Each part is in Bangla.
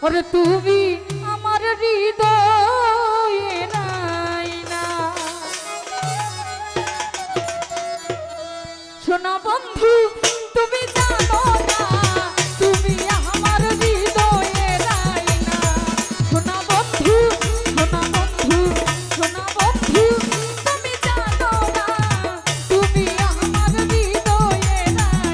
ওরে তুমি আমার হৃদয়ে নাই না শোনা বন্ধু তুমি জানো না তুমি আমার হৃদয়ে নাই না শোনা বন্ধু শোনা বন্ধু শোনা বন্ধু তুমি জানো না তুমি আমার হৃদয়ে নাই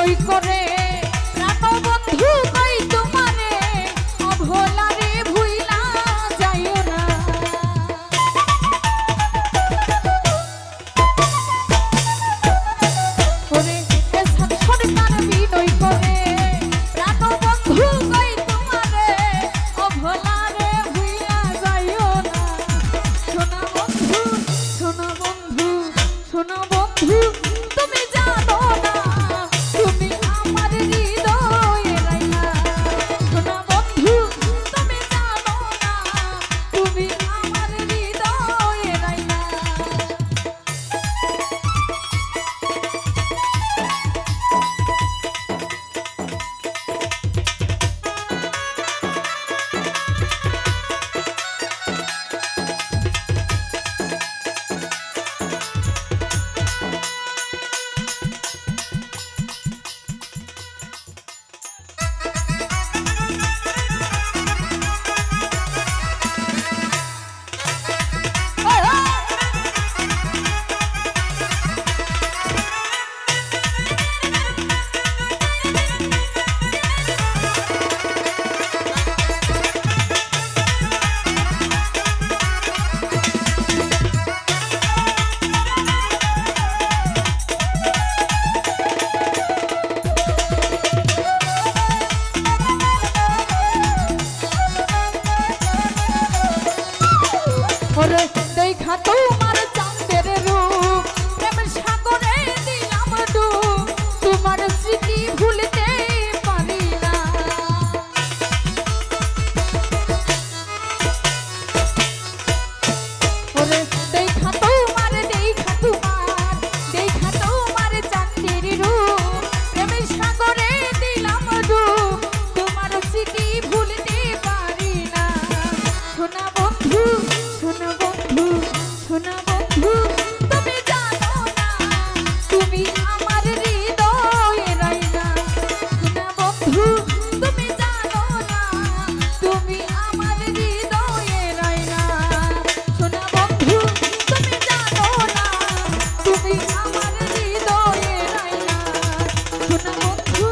বিনয় করে প্রাণ বন্ধু কই তোমারে অভোলা রে ভুইলা যাইও না ওরে এসব সরকার বিনয় করে প্রাণ বন্ধু কই তোমারে অভোলা রে ভুইলা যাইও না সোনা বন্ধু সোনা বন্ধু সোনা বন্ধু তুমি জানো না তুমি আমার হৃদয়ে রাইনা সোনা বন্ধু তুমি জানো না তুমি আমার হৃদয়ে রাইনা ওরে দেখা তোমার চাঁদের রূপ প্রেম সাগরে দিলাম ডুব তোমার স্মৃতি ভুলতে পারি না ওরে দেখা তোমার চাঁদের রূপ প্রেম সাগরে দিলাম ডুব তোমার স্মৃতি ভুলতে পারি না সোনা বন্ধু সোনা বন্ধু সোনা বন্ধু তুমি জানো না তুমি আমার হৃদয়ে রাইনা সোনা বন্ধু তুমি জানো না তুমি আমার হৃদয়ে রাইনা সোনা বন্ধু তুমি জানো না তুমি আমার হৃদয়ে রাইনা সোনা বন্ধু